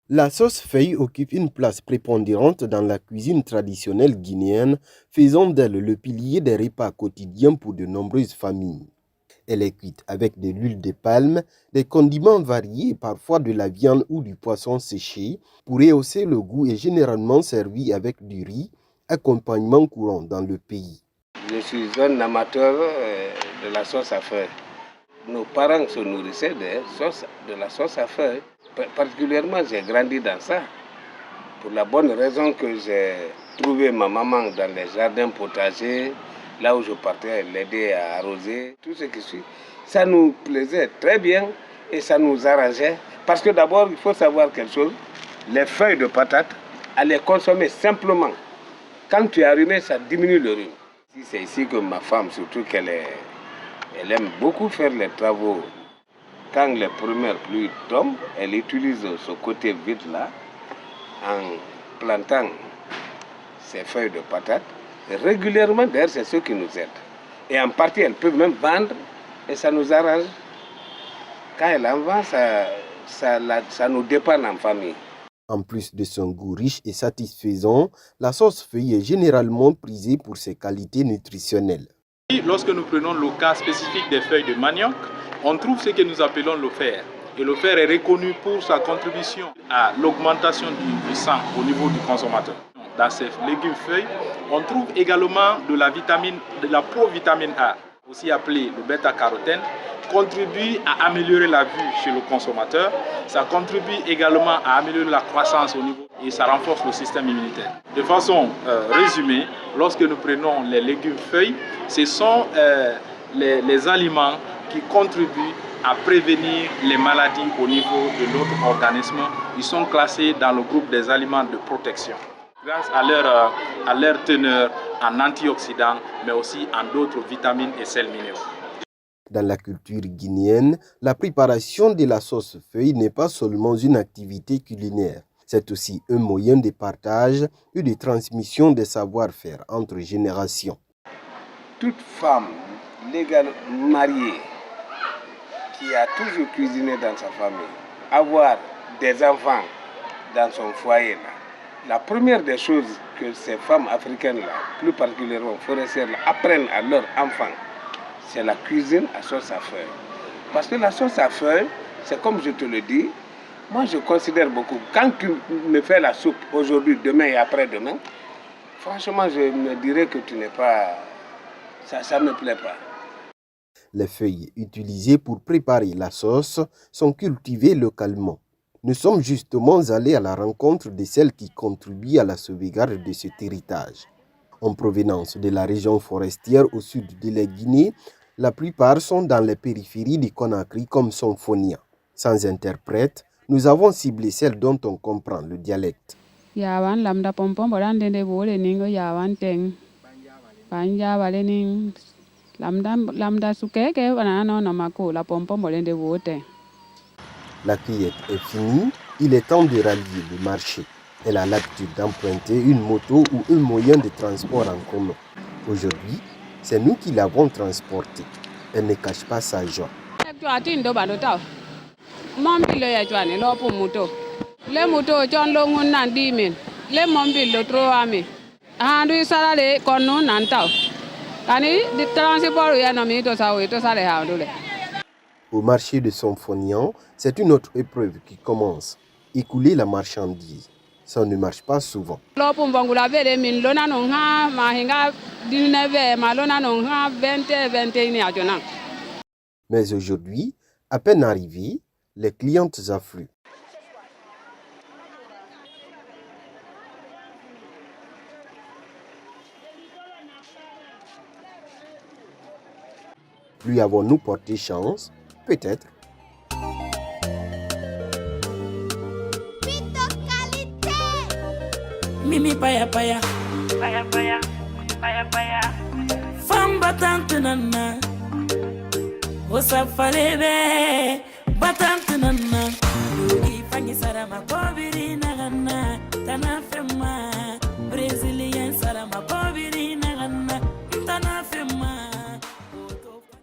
La sauce feuille occupe une place prépondérante dans la cuisine traditionnelle guinéenne, faisant d'elle le pilier des repas quotidiens pour de nombreuses familles. Elle est cuite avec de l'huile de palme, des condiments variés et parfois de la viande ou du poisson séché pour rehausser le goût et généralement servie avec du riz, accompagnement courant dans le pays. Je suis un amateur de la sauce à feuilles. Nos parents se nourrissaient de la sauce à feuilles. Particulièrement, j'ai grandi dans ça. Pour la bonne raison que j'ai trouvé ma maman dans les jardins potagers, là où je partais l'aider à arroser, tout ce qui suit. Ça nous plaisait très bien et ça nous arrangeait. Parce que d'abord, il faut savoir quelque chose, les feuilles de patate, à les consommer simplement. Quand tu es allumé, ça diminue le rhume. C'est ici que ma femme, surtout elle aime beaucoup faire les travaux. Quand les premières pluies tombent, elle utilise ce côté vide-là en plantant ses feuilles de patate. Et régulièrement, d'ailleurs, c'est ce qui nous aide. Et en partie, elle peut même vendre et ça nous arrange. Quand elle en vend, ça nous dépanne en famille. En plus de son goût riche et satisfaisant, la sauce feuille est généralement prisée pour ses qualités nutritionnelles. Lorsque nous prenons le cas spécifique des feuilles de manioc, on trouve ce que nous appelons le fer. Et le fer est reconnu pour sa contribution à l'augmentation du sang au niveau du consommateur. Dans ces légumes feuilles, on trouve également de la provitamine A, aussi appelée le bêta-carotène, contribue à améliorer la vue chez le consommateur. Ça contribue également à améliorer la croissance au niveau et ça renforce le système immunitaire. De façon résumée, lorsque nous prenons les légumes feuilles, ce sont les aliments qui contribuent à prévenir les maladies au niveau de notre organisme. Ils sont classés dans le groupe des aliments de protection grâce à leur teneur en antioxydants, mais aussi en d'autres vitamines et sels minéraux. Dans la culture guinéenne, la préparation de la sauce feuille n'est pas seulement une activité culinaire. C'est aussi un moyen de partage et de transmission des savoir-faire entre générations. Toute femme légale mariée qui a toujours cuisiné dans sa famille, avoir des enfants dans son foyer, la première des choses que ces femmes africaines-là, plus particulièrement forestières, apprennent à leurs enfants, c'est la cuisine à sauce à feuilles. Parce que la sauce à feuilles, c'est comme je te le dis, moi je considère beaucoup. Quand tu me fais la soupe aujourd'hui, demain et après-demain, franchement je me dirais que tu n'es pas... Ça ne me plaît pas. Les feuilles utilisées pour préparer la sauce sont cultivées localement. Nous sommes justement allés à la rencontre de celles qui contribuent à la sauvegarde de cet héritage. En provenance de la région forestière au sud de la Guinée, la plupart sont dans les périphéries de Conakry comme Sonfonia. Sans interprète, nous avons ciblé celles dont on comprend le dialecte. Yawan lamda pompom boran dende bole ningo yawan teng. Panja bale ning lamda sukeke banano namako la pompom bolende bote. La cueillette est finie, il est temps de rallier le marché. Elle a l'habitude d'emprunter une moto ou un moyen de transport en commun. Aujourd'hui, c'est nous qui l'avons transportée. Elle ne cache pas sa joie. Au marché de Sonfonian, c'est une autre épreuve qui commence. Écouler la marchandise. Ça ne marche pas souvent. Mais aujourd'hui, à peine arrivés, les clientes affluent. Lui avons-nous porté chance? Peut-être. Mimi paya paya, paya paya, paya paya. Femme battante nana, osa falebe, battante nana. Yuri fangi sarama kobiri nagana, tanafema. Brésilien sarama kobiri nagana, tanafema.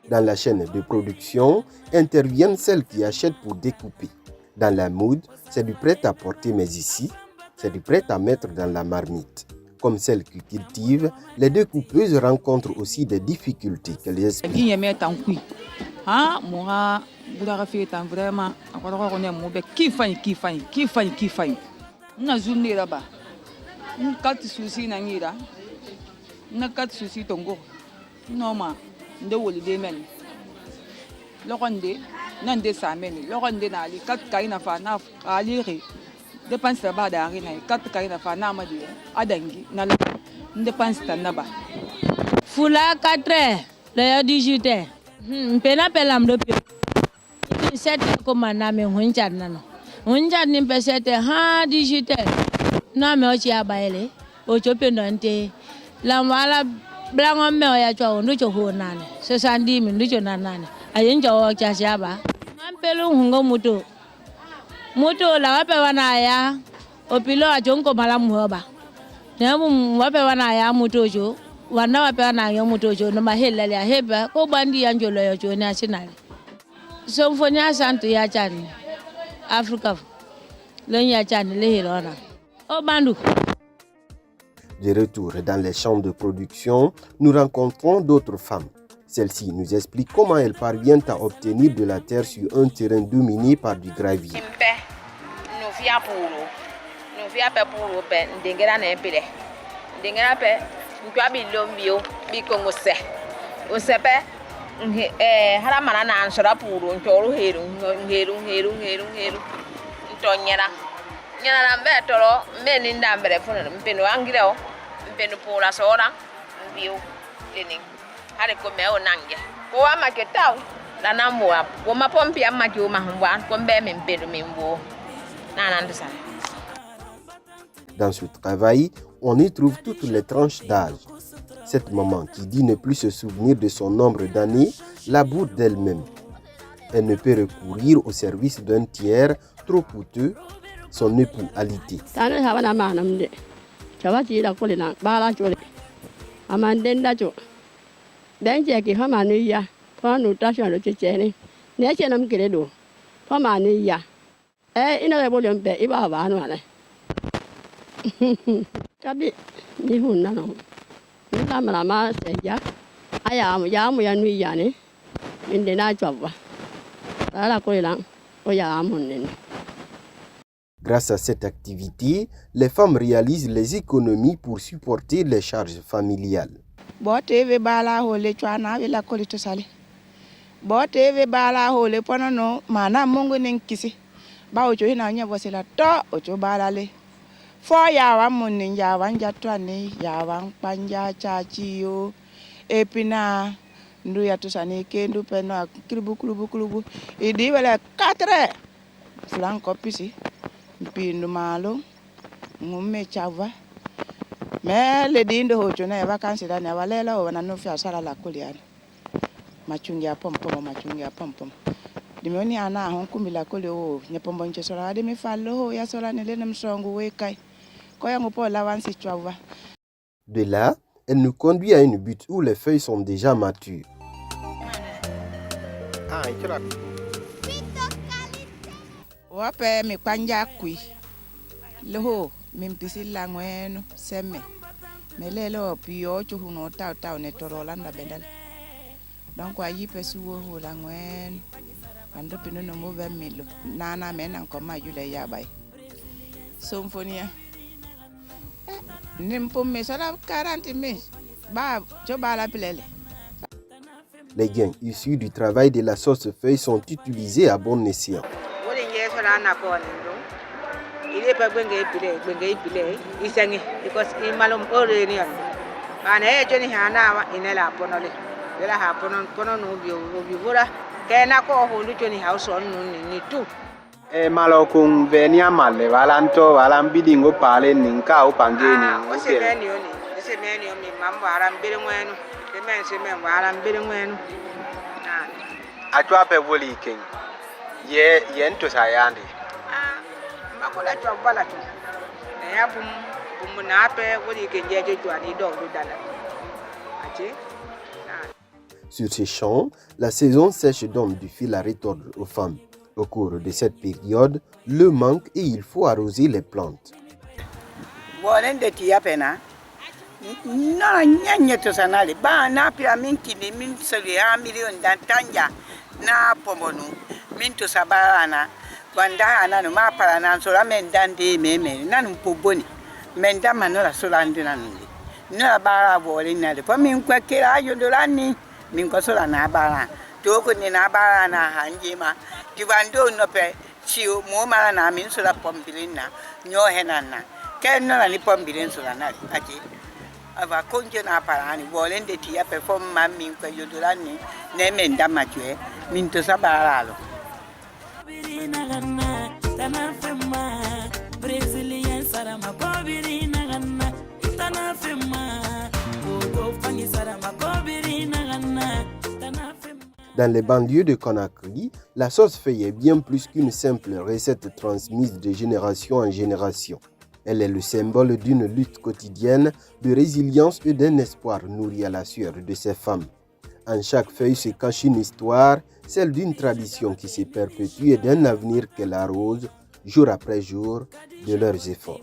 Dans la chaîne de production interviennent celles qui achètent pour découper. Dans la mode, c'est du prêt-à-porter, mais ici, c'est du prêt à mettre dans la marmite. Comme celles qui cultivent, les deux coupeuses rencontrent aussi des difficultés qu'elles expliquent. Fula 4 le 18 pena pelam do pe 7 ko maname hunjan nano hunjan ni pe 7 ha 18 na me o chi abaele o chope nante la mala blango me o ya cho ndo cho ho nane so sandi mi ndo cho nanane ayen jo o cha siaba man pelu hungo muto la pe wana ya o pilo a jonko mala muhoba ne mu wape wana ya muto jo wana wape na yo muto jo no mahela ya heba ko bandi ya njolo yo jo national Symphonia santu ya chani Africa le ya chani le hirona o bandu. De retour dans les champs de production, nous rencontrons d'autres femmes. Celles-ci nous expliquent comment elles parviennent à obtenir de la terre sur un terrain dominé par du gravier. Dans ce travail, on y trouve toutes les tranches d'âge. Cette maman qui dit ne plus se souvenir de son nombre d'années l'aboute d'elle-même. Elle ne peut recourir au service d'un tiers trop coûteux, son époux alité. Grâce à cette activité, les femmes réalisent les économies pour supporter les charges familiales. De là, elle nous conduit à une butte où les feuilles sont déjà matures. Symphonia. Les gains issus du travail de la sauce feuille sont utilisés à bon escient. Malokung venia male valanto valambidingo pale ninka upangeni atwa pe voli king ye yento sayandi makola twa bala tu ya bum na pe voli king je twani do dala ache. Sur ces champs, la saison sèche donne du fil à retordre aux femmes. Au cours de cette période, le manque et il faut arroser les plantes. Na nyanya to sanale ba na pia min kini min sele ha million dan tanja na pomonu min to sabana banda ana no ma para na so la men dan de meme na no poboni men da manola so la ndina ndi na bara vole na de po min kwa kira yo do la ni min ko so la na bara to ko ni na bara na hanje ma di bando no pe si mo mara na min so la pombilina nyo henana ken no la ni pombilin so la na aji ava konje na parani volende tia perform mammi kwa yodolani ne menda majwe minto sabaralo birina ganna tana fema brazilian sarama ko birina ganna tana fema go fangi sarama ko birina ganna tana fema. Dans les banlieues de Conakry, la sauce feuille est bien plus qu'une simple recette transmise de génération en génération. Elle est le symbole d'une lutte quotidienne, de résilience et d'un espoir nourri à la sueur de ces femmes. En chaque feuille se cache une histoire, celle d'une tradition qui se perpétue et d'un avenir qu'elle arrose, jour après jour, de leurs efforts.